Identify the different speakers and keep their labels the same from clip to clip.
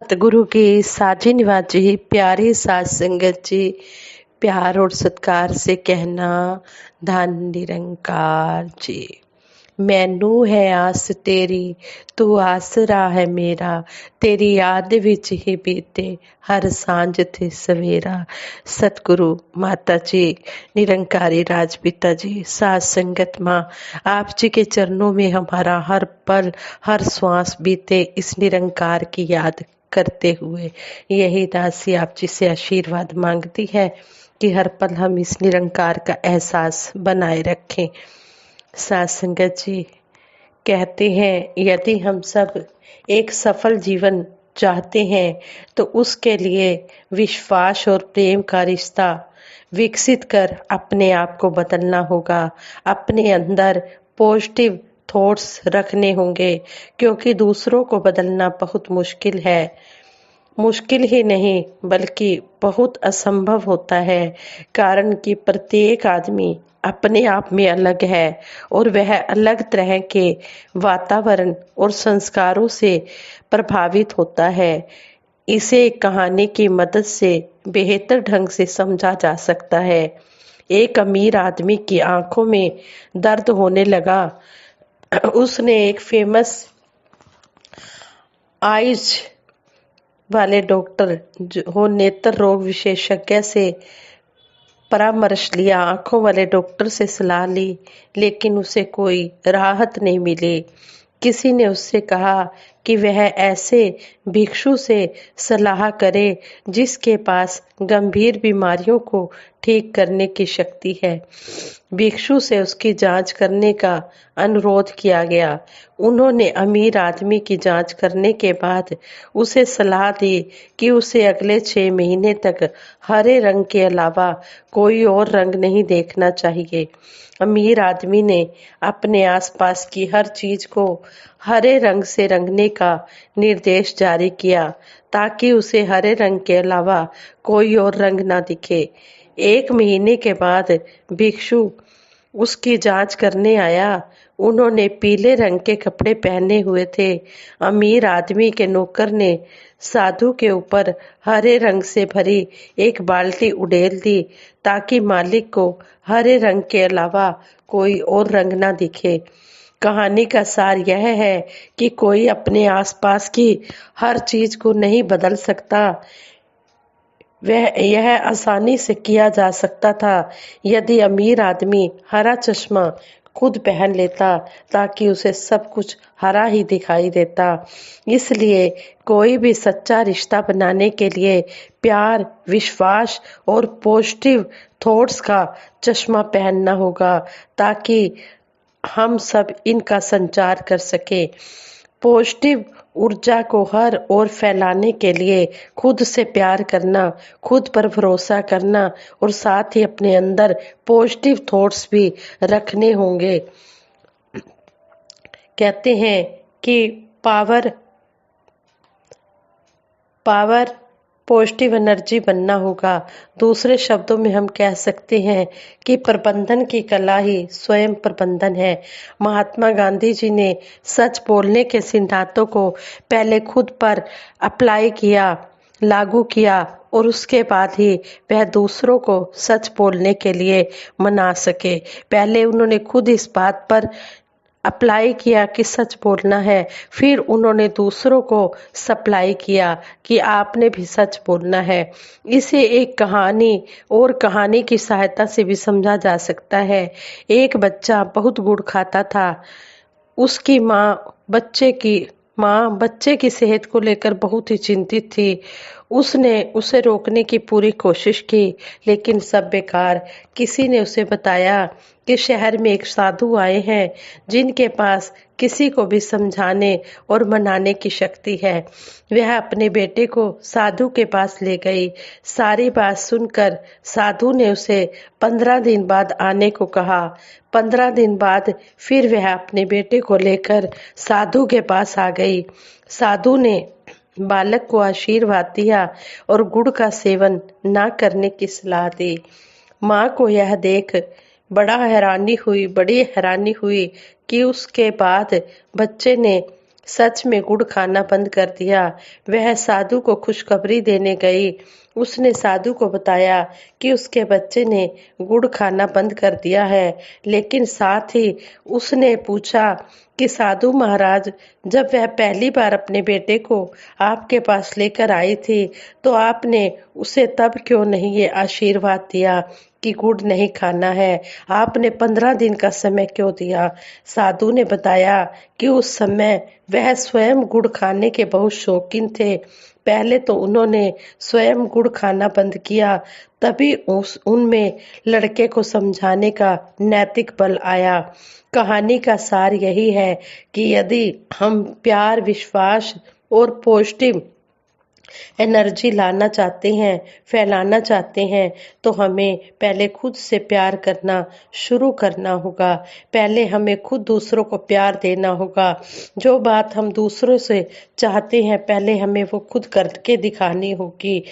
Speaker 1: सतगुरु की साजी निवाजी प्यारी साध संगत जी, प्यार और सत्कार से कहना धन निरंकार जी। मैनू है आस तेरी, तू आसरा है मेरा, तेरी याद विच ही बीते हर सांझ थे सवेरा। सतगुरु माता जी, निरंकारी राजपिता जी, साध संगत माँ, आप जी के चरणों में हमारा हर पल हर श्वास बीते इस निरंकार की याद करते हुए यही दासी आप जी से आशीर्वाद मांगती है कि हर पल हम इस निरंकार का एहसास बनाए रखें। साध संगत जी, कहते हैं यदि हम सब एक सफल जीवन चाहते हैं तो उसके लिए विश्वास और प्रेम का रिश्ता विकसित कर अपने आप को बदलना होगा। अपने अंदर पॉजिटिव थॉट्स रखने होंगे, क्योंकि दूसरों को बदलना बहुत मुश्किल है। मुश्किल ही नहीं बल्कि बहुत असंभव होता है, कारण कि प्रत्येक आदमी अपने आप में अलग है और वह अलग तरह के वातावरण और संस्कारों से प्रभावित होता है। इसे एक कहानी की मदद से बेहतर ढंग से समझा जा सकता है। एक अमीर आदमी की आंखों में दर्द होने लगा। उसने एक फेमस आइज वाले डॉक्टर जो नेत्र रोग विशेषज्ञ से परामर्श लिया। आंखों वाले डॉक्टर से सलाह ली, लेकिन उसे कोई राहत नहीं मिली। किसी ने उससे कहा कि वह ऐसे भिक्षु से सलाह करे जिसके पास गंभीर बीमारियों को ठीक करने की शक्ति है। भिक्षु से उसकी जांच करने का अनुरोध किया गया। उन्होंने अमीर आदमी की जांच करने के बाद उसे सलाह दी कि उसे अगले 6 महीने तक हरे रंग के अलावा कोई और रंग नहीं देखना चाहिए। अमीर आदमी ने अपने आसपास की हर चीज को हरे रंग से रंगने का निर्देश जारी किया, ताकि उसे हरे रंग के अलावा कोई और रंग ना दिखे। 1 महीने के बाद भिक्षु उसकी जांच करने आया। उन्होंने पीले रंग के कपड़े पहने हुए थे। अमीर आदमी के नौकर ने साधु के ऊपर हरे रंग से भरी एक बाल्टी उड़ेल दी, ताकि मालिक को हरे रंग के अलावा कोई और रंग ना दिखे। कहानी का सार यह है कि कोई अपने आसपास की हर चीज को नहीं बदल सकता। यह आसानी से किया जा सकता था यदि अमीर आदमी हरा चश्मा खुद पहन लेता, ताकि उसे सब कुछ हरा ही दिखाई देता। इसलिए कोई भी सच्चा रिश्ता बनाने के लिए प्यार, विश्वास और पॉजिटिव थॉट्स का चश्मा पहनना होगा, ताकि हम सब इनका संचार कर सके। पॉजिटिव ऊर्जा को हर ओर फैलाने के लिए खुद से प्यार करना, खुद पर भरोसा करना और साथ ही अपने अंदर पॉजिटिव थॉट्स भी रखने होंगे। कहते हैं कि पावर पॉजिटिव एनर्जी बनना होगा। दूसरे शब्दों में हम कह सकते हैं कि प्रबंधन की कला ही स्वयं प्रबंधन है। महात्मा गांधी जी ने सच बोलने के सिद्धांतों को पहले खुद पर अप्लाई किया, लागू किया, और उसके बाद ही वह दूसरों को सच बोलने के लिए मना सके। पहले उन्होंने खुद इस बात पर अप्लाई किया कि सच बोलना है, फिर उन्होंने दूसरों को सप्लाई किया कि आपने भी सच बोलना है। इसे एक कहानी की सहायता से भी समझा जा सकता है। एक बच्चा बहुत गुड़ खाता था। उसकी माँ बच्चे की सेहत को लेकर बहुत ही चिंतित थी। उसने उसे रोकने की पूरी कोशिश की, लेकिन सब बेकार। किसी ने उसे बताया कि शहर में एक साधु आए हैं जिनके पास किसी को भी समझाने और मनाने की शक्ति है। वह अपने बेटे को साधु के पास ले गई। सारी बात सुनकर साधु ने उसे 15 दिन बाद आने को कहा। 15 दिन बाद फिर वह अपने बेटे को लेकर साधु के पास आ गई। साधु ने बालक को आशीर्वाद दिया और गुड़ का सेवन न करने की सलाह दी। माँ को यह देख बड़ी हैरानी हुई कि उसके बाद बच्चे ने सच में गुड़ खाना बंद कर दिया। वह साधु को खुशखबरी देने गई। उसने साधु को बताया कि उसके बच्चे ने गुड़ खाना बंद कर दिया है। लेकिन साथ ही उसने पूछा कि साधु महाराज, जब वह पहली बार अपने बेटे को आपके पास लेकर आई थी तो आपने उसे तब क्यों नहीं ये आशीर्वाद दिया कि गुड़ नहीं खाना है? आपने 15 दिन का समय क्यों दिया? साधु ने बताया कि उस समय वह स्वयं गुड़ खाने के बहुत शौकीन थे। पहले तो उन्होंने स्वयं गुड़ खाना बंद किया, तभी उस उनमें लड़के को समझाने का नैतिक बल आया। कहानी का सार यही है कि यदि हम प्यार, विश्वास और पॉजिटिव एनर्जी लाना चाहते हैं, फैलाना चाहते हैं, तो हमें पहले खुद से प्यार करना शुरू करना होगा। पहले हमें खुद दूसरों को प्यार देना होगा। जो बात हम दूसरों से चाहते हैं, पहले हमें वो खुद करके दिखानी होगी।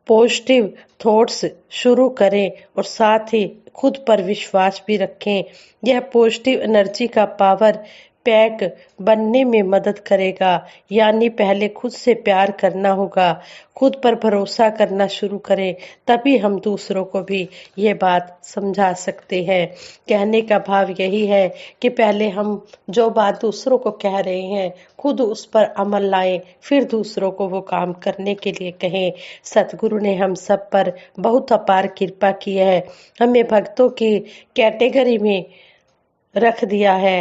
Speaker 1: पॉजिटिव थॉट्स शुरू करें और साथ ही खुद पर विश्वास भी रखें। यह पॉजिटिव एनर्जी का पावर पैक बनने में मदद करेगा। यानी पहले खुद से प्यार करना होगा, खुद पर भरोसा करना शुरू करें, तभी हम दूसरों को भी ये बात समझा सकते हैं। कहने का भाव यही है कि पहले हम जो बात दूसरों को कह रहे हैं, खुद उस पर अमल लाएं, फिर दूसरों को वो काम करने के लिए कहें। सतगुरु ने हम सब पर बहुत अपार कृपा की है। हमें भक्तों की कैटेगरी में रख दिया है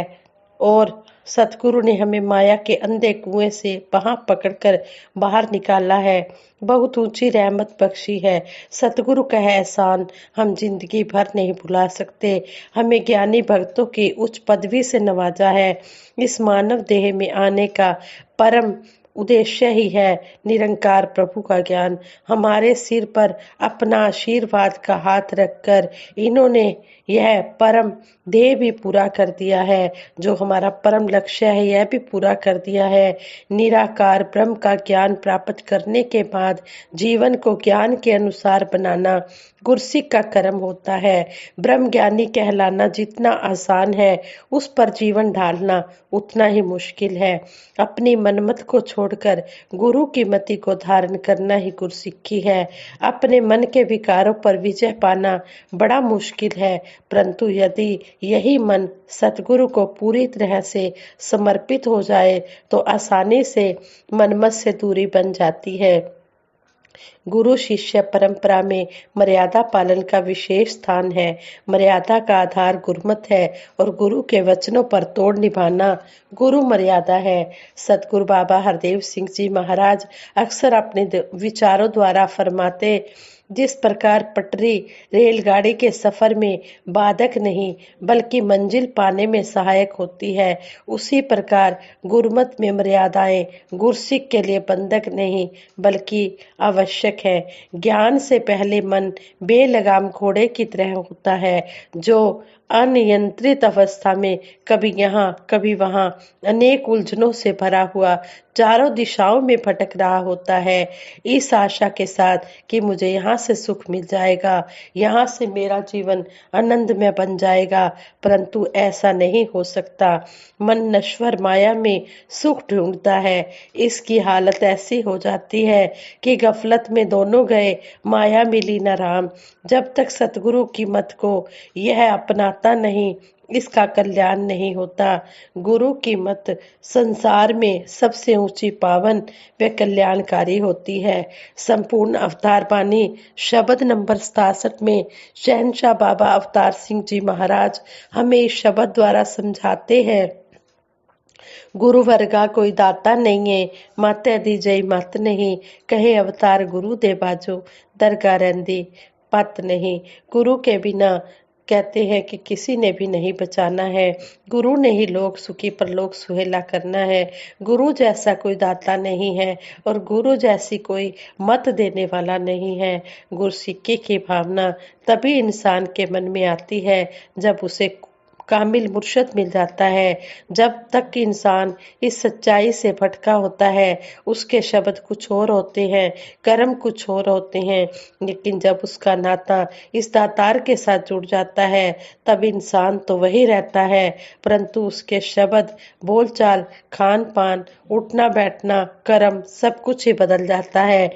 Speaker 1: और सतगुरु ने हमें माया के अंधे कुएं से बांह पकड़कर बाहर निकाला है। बहुत ऊंची रहमत बख्शी है। सतगुरु का एहसान हम जिंदगी भर नहीं भुला सकते। हमें ज्ञानी भक्तों की उच्च पदवी से नवाजा है। इस मानव देह में आने का परम उद्देश्य ही है निरंकार प्रभु का ज्ञान। हमारे सिर पर अपना आशीर्वाद का हाथ रखकर इन्होंने यह परम ध्येय भी पूरा कर दिया है। जो हमारा परम लक्ष्य है, यह भी पूरा कर दिया है। निराकार ब्रह्म का ज्ञान प्राप्त करने के बाद जीवन को ज्ञान के अनुसार बनाना गुरसिक का कर्म होता है। ब्रह्म ज्ञानी कहलाना जितना आसान है, उस पर जीवन ढालना उतना ही मुश्किल है। अपनी मनमत को छोड़कर गुरु की मति को धारण करना ही गुरसिक्खी है। अपने मन के विकारों पर विजय पाना बड़ा मुश्किल है, परंतु यदि यही मन सतगुरु को पूरी तरह से समर्पित हो जाए तो आसानी से मनमत से दूरी बन जाती है। गुरु शिष्य परंपरा में मर्यादा पालन का विशेष स्थान है। मर्यादा का आधार गुरुमत है और गुरु के वचनों पर तोड़ निभाना गुरु मर्यादा है। सतगुरु बाबा हरदेव सिंह जी महाराज अक्सर अपने विचारों द्वारा फरमाते, जिस प्रकार पटरी रेलगाड़ी के सफर में बाधक नहीं बल्कि मंजिल पाने में सहायक होती है, उसी प्रकार गुरुमत में मर्यादाएं गुरसिक के लिए बंधक नहीं बल्कि आवश्यक है। ज्ञान से पहले मन बेलगाम घोड़े की तरह होता है, जो अनियंत्रित अवस्था में कभी यहाँ कभी वहाँ अनेक उलझनों से भरा हुआ चारों दिशाओं में भटक रहा होता है, इस आशा के साथ कि मुझे यहाँ से सुख मिल जाएगा, यहाँ से मेरा जीवन आनंदमय बन जाएगा। परंतु ऐसा नहीं हो सकता। मन नश्वर माया में सुख ढूंढता है। इसकी हालत ऐसी हो जाती है कि गफलत में दोनों गए, माया मिली न राम। जब तक सतगुरु की मत को यह अपनाता नहीं, इसका कल्याण नहीं होता। गुरु की मत संसार में सबसे ऊंची, पावन व कल्याणकारी होती है। संपूर्ण अवतार बानी शब्द नंबर 67 में शहनशाह बाबा अवतार सिंह जी महाराज हमें इस शब्द द्वारा समझाते हैं, गुरु वर्गा कोई दाता नहीं है, मत दी जय मत नहीं, कहे अवतार गुरु दे बाजो, दरगाह रहंदी पत नहीं। गुरु के बिना कहते हैं कि किसी ने भी नहीं बचाना है। गुरु ने ही लोक सुखी परलोक सुहेला करना है। गुरु जैसा कोई दाता नहीं है और गुरु जैसी कोई मत देने वाला नहीं है। गुरसिक्के की भावना तभी इंसान के मन में आती है जब उसे कामिल मुर्शद मिल जाता है। जब तक इंसान इस सच्चाई से भटका होता है, उसके शब्द कुछ और होते हैं, कर्म कुछ और होते हैं, लेकिन जब उसका नाता इस दातार के साथ जुड़ जाता है, तब इंसान तो वही रहता है, परंतु उसके शब्द, बोलचाल, खान पान, उठना बैठना, कर्म सब कुछ ही बदल जाता है।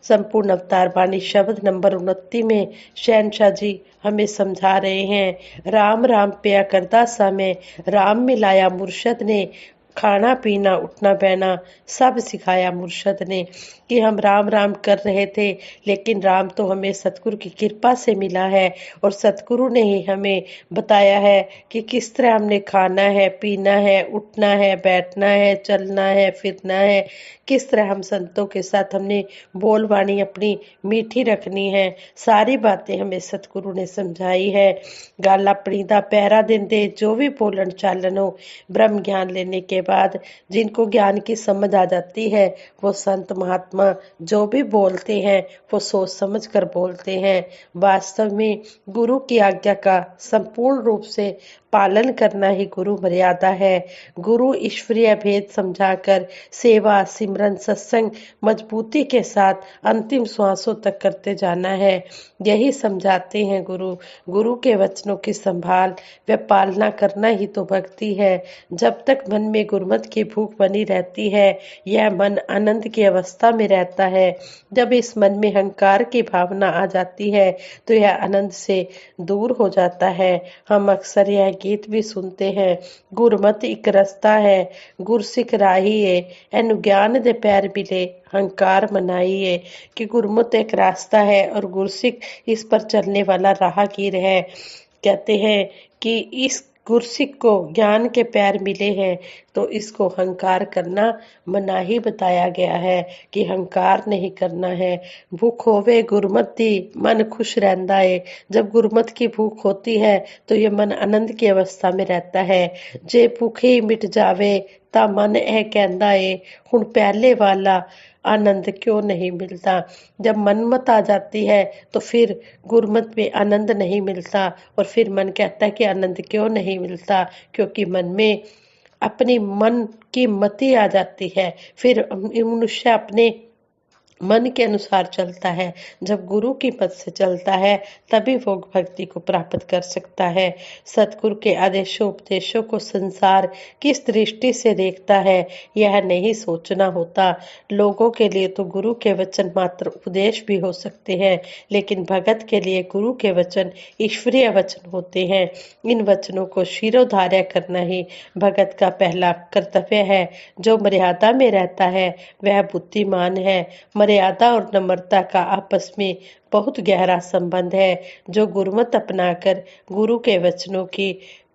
Speaker 1: संपूर्ण अवतार वाणी शब्द नंबर 29 में शहनशाह जी हमें समझा रहे हैं, राम राम पिया करदा सा मैं, राम मिलाया मुर्शद ने, खाना पीना उठना बहना सब सिखाया मुर्शद ने। कि हम राम राम कर रहे थे, लेकिन राम तो हमें सतगुरु की कृपा से मिला है, और सतगुरु ने ही हमें बताया है कि किस तरह हमने खाना है, पीना है, उठना है, बैठना है, चलना है, फिरना है, किस तरह हम संतों के साथ हमने बोलवाणी अपनी मीठी रखनी है। सारी बातें हमें सतगुरु ने समझाई है। गल अपनी दा पहरा देंदे जो भी बोलन चालन हो, ब्रह्म ज्ञान लेने के बाद जिनको ज्ञान की समझ आ जाती है, वो संत महात्मा जो भी बोलते हैं वो सोच समझ कर बोलते हैं। वास्तव में गुरु की आज्ञा का संपूर्ण रूप से पालन करना ही गुरु मर्यादा है। गुरु ईश्वरीय भेद समझाकर सेवा, सिमरन, सत्संग मजबूती के साथ अंतिम श्वासों तक करते जाना है, यही समझाते हैं गुरु। गुरु के वचनों की संभाल व पालना करना ही तो भक्ति है। जब तक मन में गुरमत की भूख बनी रहती है, यह मन आनंद की अवस्था में रहता है। जब इस मन में अहंकार की भावना आ जाती है, तो यह आनंद से दूर हो जाता है। हम अक्सर यह गीत भी सुनते हैं, गुरमत एक रास्ता है, गुरसिख राहिए, एनु ज्ञान दे पैर मिले, अहंकार मनाइए। कि गुरमत एक रास्ता है और गुरसिख इस पर चलने वाला राहगीर है। कहते हैं कि इस गुरसिख को ज्ञान के पैर मिले हैं, तो इसको अहंकार करना मना ही बताया गया है कि अहंकार नहीं करना है। भूख होवे गुरमत दी, मन खुश रहता है। जब गुरमत की भूख होती है, तो ये मन आनंद की अवस्था में रहता है। जे भूखे मिट जावे ता मन यह कहता है, हुण पहले वाला आनंद क्यों नहीं मिलता। जब मनमत आ जाती है, तो फिर गुरमत में आनंद नहीं मिलता, और फिर मन कहता है कि आनंद क्यों नहीं मिलता, क्योंकि मन में अपनी मन की मति आ जाती है। फिर मनुष्य अपने मन के अनुसार चलता है। जब गुरु की मत से चलता है, तभी वो भक्ति को प्राप्त कर सकता है। सतगुरु के आदेशों उपदेशों को संसार किस दृष्टि से देखता है, यह नहीं सोचना होता। लोगों के लिए तो गुरु के वचन मात्र उपदेश भी हो सकते हैं, लेकिन भगत के लिए गुरु के वचन ईश्वरीय वचन होते हैं। इन वचनों को शिरोधार्य करना ही भगत का पहला कर्तव्य है। जो मर्यादा में रहता है, वह बुद्धिमान है। मर्यादा और नम्रता का आपस में बहुत गहरा संबंध है। जो गुरमत अपनाकर गुरु के वचनों की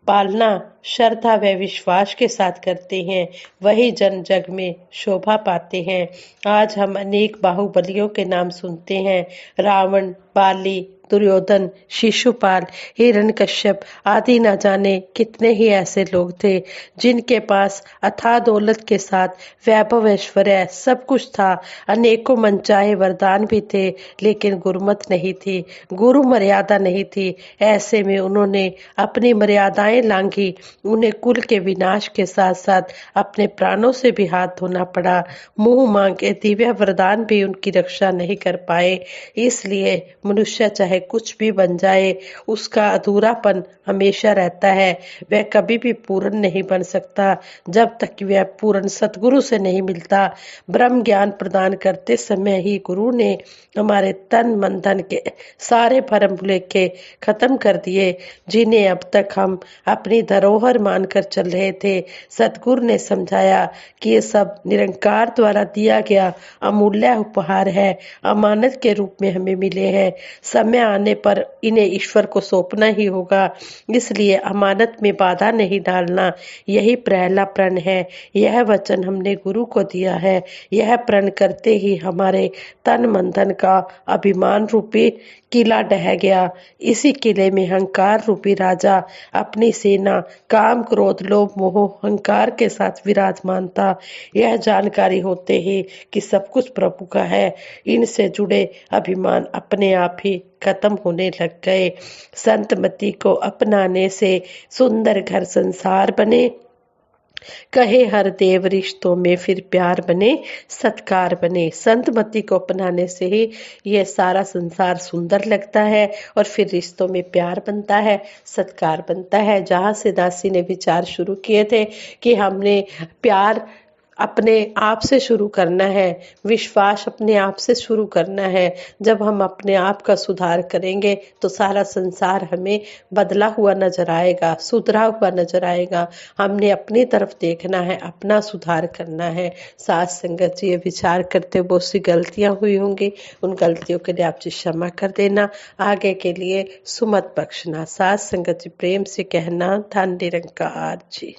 Speaker 1: पालना श्रद्धा व विश्वास के साथ करते हैं, वही जन जग में शोभा पाते हैं। आज हम अनेक बाहुबलियों के नाम सुनते हैं, रावण, बाली, दुर्योधन, शिशुपाल, हिरण्यकश्यप आदि न जाने कितने ही ऐसे लोग थे जिनके पास अथाह दौलत के साथ वैभव ऐश्वर्य सब कुछ था। अनेकों मनचाहे वरदान भी थे, लेकिन गुरमत नहीं थी, गुरु मर्यादा नहीं थी। ऐसे में उन्होंने अपनी मर्यादाएं लांघी। उन्हें कुल के विनाश के साथ साथ अपने प्राणों से भी हाथ धोना पड़ा। मुंह मांगे दिव्य वरदान भी उनकी रक्षा नहीं कर पाए। इसलिए मनुष्य चाहे कुछ भी बन जाए, उसका अधूरापन हमेशा रहता है। वह कभी भी पूर्ण नहीं बन सकता जब तक वह पूर्ण सतगुरु से नहीं मिलता। ब्रह्म ज्ञान प्रदान करते समय ही गुरु ने हमारे तन मन धन के सारे भरम भुलेखे खत्म कर दिए, जिन्हें अब तक हम अपनी धरोहर मानकर चल रहे थे। सतगुरु ने समझाया कि ये सब निरंकार द्वारा दिया गया अमूल्य उपहार है, अमानत के रूप में हमें मिले हैं। समय आने पर इन्हें ईश्वर को सौंपना ही होगा, इसलिए अमानत में बाधा नहीं डालना, यही पहला प्रण है। यह वचन हमने गुरु को दिया है। यह प्रण करते ही हमारे तन मन धन का अभिमान रूपी किला ढह गया। इसी किले में अहंकार रूपी राजा अपनी सेना काम, क्रोध, लोभ, मोह, अहंकार के साथ विराजमान था। यह जानकारी होते ही कि सब कुछ प्रभु का है, इनसे जुड़े अभिमान अपने आप ही खत्म होने लग गए। संतमति को अपनाने से सुंदर घर संसार बने, कहे हर देव रिश्तों में फिर प्यार बने, सत्कार बने। संतमति को अपनाने से ही यह सारा संसार सुंदर लगता है और फिर रिश्तों में प्यार बनता है, सत्कार बनता है। जहाँ से दासी ने विचार शुरू किए थे कि हमने प्यार अपने आप से शुरू करना है, विश्वास अपने आप से शुरू करना है। जब हम अपने आप का सुधार करेंगे तो सारा संसार हमें बदला हुआ नजर आएगा, सुधरा हुआ नजर आएगा। हमने अपनी तरफ देखना है, अपना सुधार करना है। साथ संगत जी, ये विचार करते बहुत सी गलतियां हुई होंगी, उन गलतियों के लिए आप जी क्षमा कर देना, आगे के लिए सुमत बख्शना। साथ संगत जी, प्रेम से कहना, धन निरंकार जी।